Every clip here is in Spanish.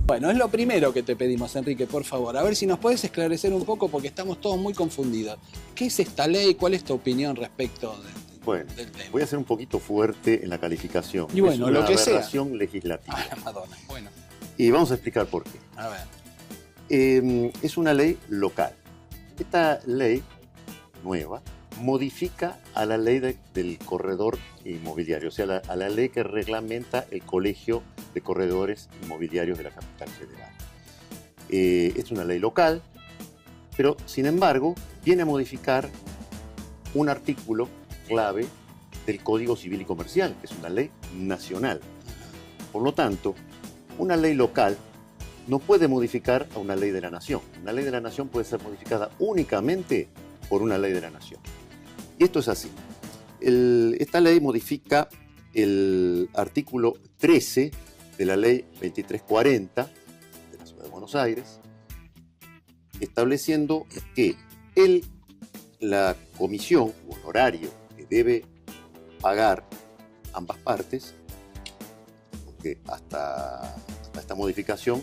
Bueno, es lo primero que te pedimos, Enrique, por favor. A ver si nos puedes esclarecer un poco porque estamos todos muy confundidos. ¿Qué es esta ley? ¿Cuál es tu opinión respecto Bueno, del tema? voy a ser un poquito fuerte en la calificación. Y bueno, es una lo que sea. aberración legislativa. Ah, la Madonna. Bueno, Y vamos a explicar por qué. a ver. Es una ley local. Esta ley nueva modifica a la ley del corredor inmobiliario, o sea, a la ley que reglamenta el Colegio de Corredores Inmobiliarios de la Capital Federal. Es una ley local, pero sin embargo viene a modificar un artículo clave del Código Civil y Comercial, que es una ley nacional. Por lo tanto, una ley local no puede modificar a una ley de la nación. Una ley de la nación puede ser modificada únicamente por una ley de la nación. Y esto es así. Esta ley modifica el artículo 13 de la ley 2340 de la Ciudad de Buenos Aires, estableciendo que la comisión o honorario que debe pagar ambas partes, porque hasta esta modificación,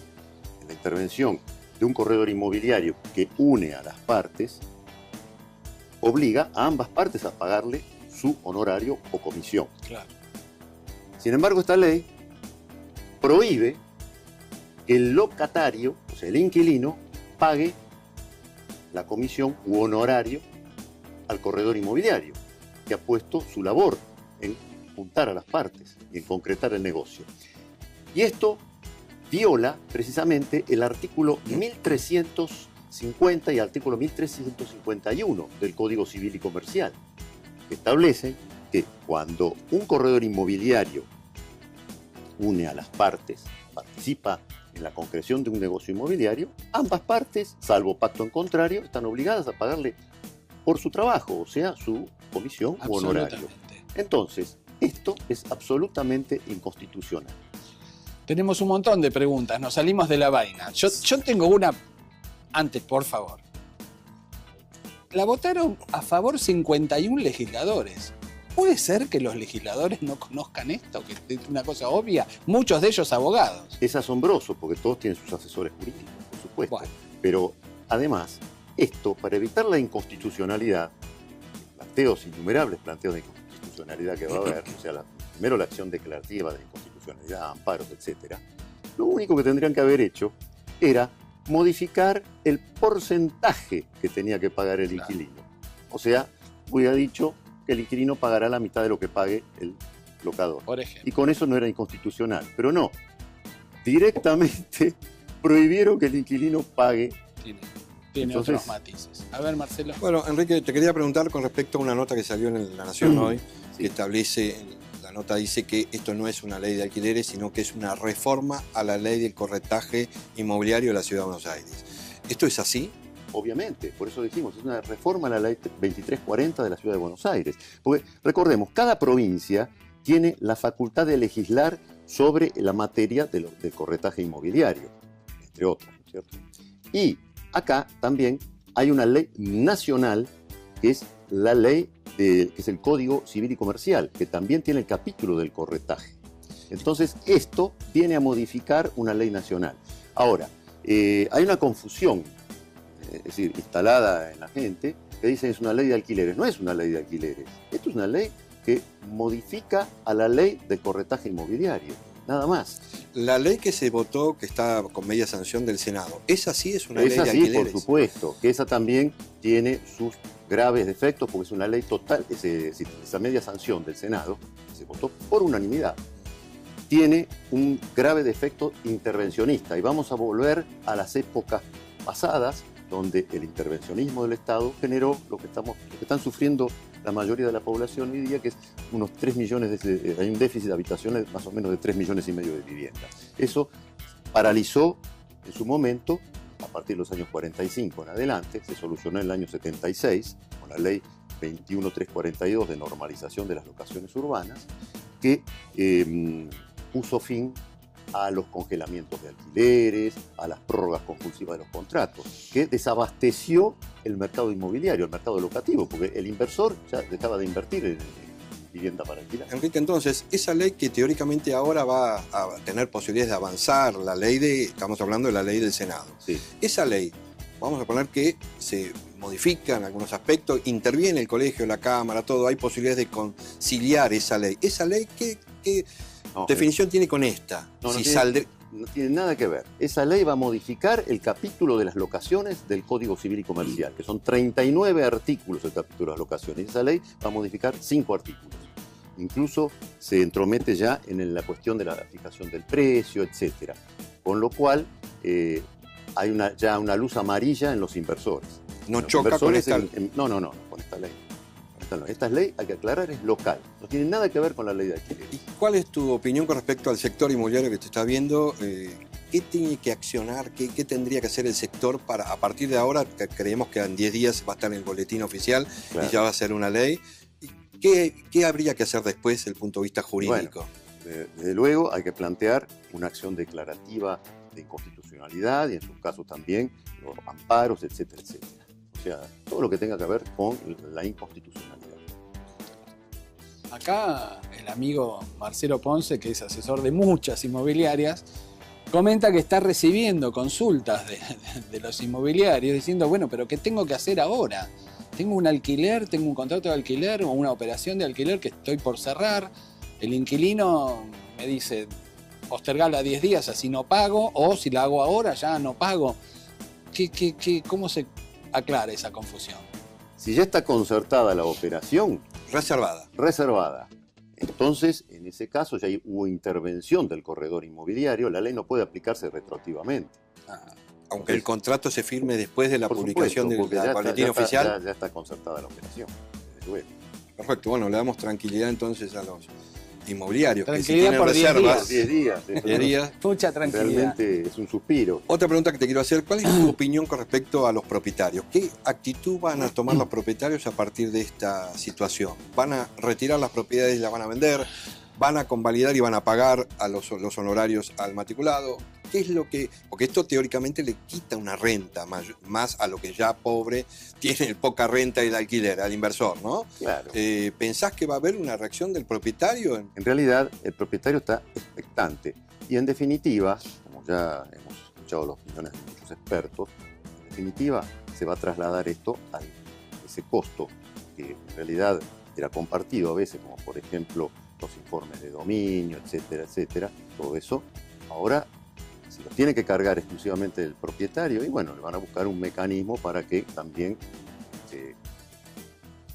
en la intervención de un corredor inmobiliario que une a las partes, obliga a ambas partes a pagarle su honorario o comisión. Claro. Sin embargo, esta ley prohíbe que el locatario, o sea, el inquilino, pague la comisión u honorario al corredor inmobiliario, que ha puesto su labor en juntar a las partes y en concretar el negocio. Y esto viola precisamente el artículo 1350 y el artículo 1351 del Código Civil y Comercial, que establecen que cuando un corredor inmobiliario une a las partes, participa en la concreción de un negocio inmobiliario, ambas partes, salvo pacto en contrario, están obligadas a pagarle por su trabajo, o sea, su comisión u honorario. Entonces, esto es absolutamente inconstitucional. Tenemos un montón de preguntas, nos salimos de la vaina. Yo tengo una antes, por favor. La votaron a favor 51 legisladores. ¿Puede ser que los legisladores no conozcan esto, que es una cosa obvia? Muchos de ellos abogados. Es asombroso porque todos tienen sus asesores jurídicos, por supuesto. Bueno. Pero además, esto, para evitar la inconstitucionalidad, innumerables planteos de inconstitucionalidad que va a haber, o sea, primero la acción declarativa de inconstitucionalidad, amparos, etc. Lo único que tendrían que haber hecho era modificar el porcentaje que tenía que pagar el inquilino. O sea, hubiera dicho que el inquilino pagará la mitad de lo que pague el locador. Por ejemplo. Y con eso no era inconstitucional. Pero no, directamente prohibieron que el inquilino pague. Tiene Entonces, otros matices. A ver, Marcelo. Bueno, Enrique, te quería preguntar con respecto a una nota que salió en La Nación hoy, que establece, la nota dice que esto no es una ley de alquileres, sino que es una reforma a la ley del corretaje inmobiliario de la Ciudad de Buenos Aires. ¿Esto es así? Obviamente, por eso dijimos, es una reforma a la ley 2340 de la Ciudad de Buenos Aires. Porque, recordemos, cada provincia tiene la facultad de legislar sobre la materia del corretaje inmobiliario, entre otras, ¿no es cierto? Y acá también hay una ley nacional, que es la ley, que es el Código Civil y Comercial, que también tiene el capítulo del corretaje. Entonces, esto viene a modificar una ley nacional. Ahora, hay una confusión, es decir, instalada en la gente, que dicen es una ley de alquileres. No es una ley de alquileres. Esto es una ley que modifica a la ley del corretaje inmobiliario. Nada más. La ley que se votó, que está con media sanción del Senado, ¿esa sí es una ley de Esa sí, alquileres? por supuesto, que esa también tiene sus graves defectos porque es una ley total, esa media sanción del Senado, que se votó por unanimidad, tiene un grave defecto intervencionista y vamos a volver a las épocas pasadas donde el intervencionismo del Estado generó lo que están sufriendo la mayoría de la población hoy día, que es unos 3 millones, hay un déficit de habitaciones más o menos de 3,5 millones de viviendas. Eso paralizó en su momento, a partir de los años 45 en adelante, se solucionó en el año 76 con la ley 21342 de normalización de las locaciones urbanas, que puso fin a los congelamientos de alquileres, a las prórrogas compulsivas de los contratos, que desabasteció el mercado inmobiliario, el mercado locativo, porque el inversor ya dejaba de invertir en vivienda para alquilar. Enrique, entonces, esa ley que teóricamente ahora va a tener posibilidades de avanzar, estamos hablando de la ley del Senado. Sí. Esa ley, vamos a poner que se modifica en algunos aspectos, interviene el colegio, la Cámara, todo, hay posibilidades de conciliar esa ley. ¿Esa ley qué No, definición tiene con esta? No, Si tiene, saldrá- no tiene nada que ver. Esa ley va a modificar el capítulo de las locaciones del Código Civil y Comercial, que son 39 artículos el capítulo de las locaciones. Esa ley va a modificar 5 artículos. Incluso se entromete ya en la cuestión de la fijación del precio, etc. Con lo cual hay ya una luz amarilla en los inversores. no Los choca con inversores esta... No, con esta ley. Esta ley, hay que aclarar, es local. No tiene nada que ver con la ley de alquiler. ¿Y cuál es tu opinión con respecto al sector inmobiliario que te está viendo? ¿Qué tiene que accionar? ¿Qué tendría que hacer el sector para, a partir de ahora, que creemos que en 10 días va a estar en el boletín oficial Claro. y ya va a ser una ley? ¿Qué habría que hacer después desde el punto de vista jurídico? Desde luego hay que plantear una acción declarativa de inconstitucionalidad y en su caso también los amparos, etcétera, etcétera. O sea, todo lo que tenga que ver con la inconstitucionalidad. Acá el amigo Marcelo Ponce, que es asesor de muchas inmobiliarias, comenta que está recibiendo consultas de los inmobiliarios diciendo, bueno, pero ¿qué tengo que hacer ahora? Tengo un alquiler, tengo un contrato de alquiler o una operación de alquiler que estoy por cerrar. El inquilino me dice, postergarla 10 días, así no pago, o si la hago ahora ya no pago. ¿Cómo se aclara esa confusión? Si ya está concertada la operación, Reservada. entonces en ese caso ya hubo intervención del corredor inmobiliario, la ley no puede aplicarse retroactivamente. Aunque el contrato se firme después de la Por publicación supuesto, porque del boletín oficial. Ya está concertada la operación, desde luego. Perfecto, bueno, le damos tranquilidad entonces a los inmobiliarios. Que si Tranquilidad tienen por 10 reservas, 10 días. 10 días. Mucha tranquilidad. Realmente es un suspiro. Otra pregunta que te quiero hacer, ¿cuál es tu opinión con respecto a los propietarios? ¿Qué actitud van a tomar los propietarios a partir de esta situación? ¿Van a retirar las propiedades y las van a vender? ¿Van a convalidar y van a pagar a los honorarios al matriculado? ¿Qué es lo que...? Porque esto teóricamente le quita una renta más a lo que ya pobre tiene poca renta y el alquiler, al inversor, ¿no? Claro. ¿Pensás que va a haber una reacción del propietario? En realidad, el propietario está expectante. Y en definitiva, como ya hemos escuchado las opiniones de muchos expertos, en definitiva se va a trasladar esto a ese costo que en realidad era compartido a veces, como por ejemplo los informes de dominio, etcétera, etcétera. Todo eso, ahora, si los tiene que cargar exclusivamente el propietario, y bueno, le van a buscar un mecanismo para que también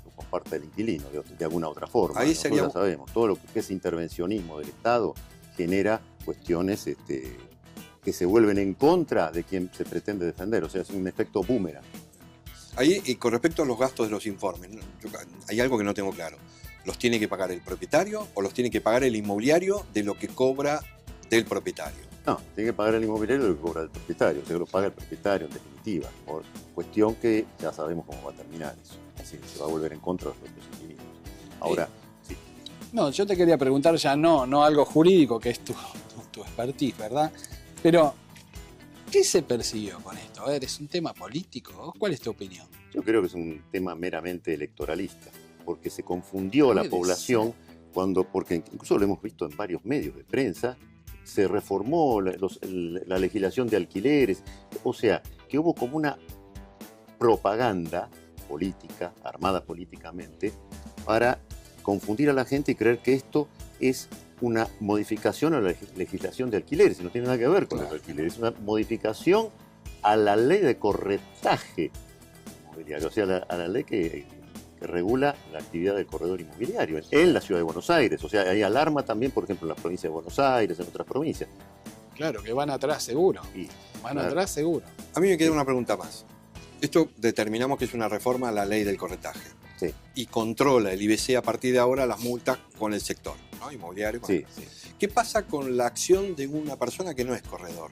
lo comparta el inquilino de alguna otra forma. Ahí Nosotros sería... ya sabemos, todo lo que es intervencionismo del Estado genera cuestiones que se vuelven en contra de quien se pretende defender. O sea, es un efecto boomerang. Ahí, y con respecto a los gastos de los informes, hay algo que no tengo claro. ¿Los tiene que pagar el propietario o los tiene que pagar el inmobiliario de lo que cobra del propietario? No, tiene que pagar el inmobiliario lo que cobra el propietario. O sea, lo paga el propietario en definitiva. Por cuestión que ya sabemos cómo va a terminar eso. Así que se va a volver en contra de los propios inquilinos. Ahora, sí. No, yo te quería preguntar ya no algo jurídico, que es tu expertise, ¿verdad? Pero, ¿qué se persiguió con esto? A ver, ¿es un tema político? ¿Cuál es tu opinión? Yo creo que es un tema meramente electoralista, porque se confundió la Puede población porque incluso lo hemos visto en varios medios de prensa, se reformó la legislación de alquileres, o sea, que hubo como una propaganda política, armada políticamente, para confundir a la gente y creer que esto es una modificación a la legislación de alquileres, y no tiene nada que ver con los alquileres, es una modificación a la ley de corretaje inmobiliario, o sea, a la ley que regula la actividad del corredor inmobiliario en la ciudad de Buenos Aires. O sea, hay alarma también, por ejemplo, en la provincia de Buenos Aires, en otras provincias. Claro, que van atrás seguro. Van atrás seguro. A mí me queda una pregunta más. Esto determinamos que es una reforma a la ley del corretaje. Sí. Y controla el IBC a partir de ahora las multas con el sector, ¿no? Inmobiliario. Sí. ¿Qué pasa con la acción de una persona que no es corredor?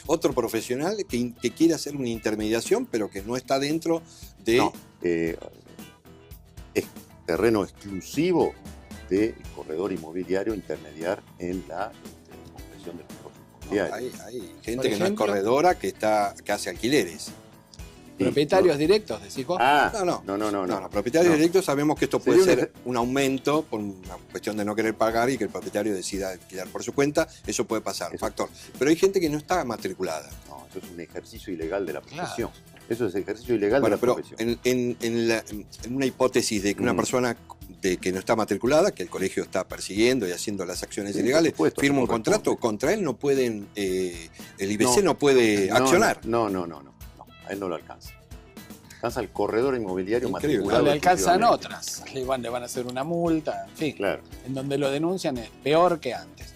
Otro profesional que quiere hacer una intermediación, pero que no está dentro de... No, es terreno exclusivo del corredor inmobiliario intermediar en la concreción del negocio inmobiliario. Hay gente que no es corredora que hace alquileres. Propietarios directos, decís vos. Ah, No, propietarios directos sabemos que esto puede Sería ser un aumento por una cuestión de no querer pagar y que el propietario decida alquilar por su cuenta. Eso puede pasar, Eso factor. Pero hay gente que no está matriculada. No, eso es un ejercicio ilegal de la Claro. profesión. Eso es ejercicio ilegal Bueno, de la pero profesión. en una hipótesis de que una persona que no está matriculada, que el colegio está persiguiendo y haciendo las acciones Sí, ilegales, por supuesto, firma un corresponde. contrato, contra él no pueden, el IBC no puede accionar. No, a él no lo alcanza. Alcanza el corredor inmobiliario Increíble. matriculado. No le alcanzan exclusivamente. otras. Le van a hacer una multa, en fin. Claro. En donde lo denuncian es peor que antes.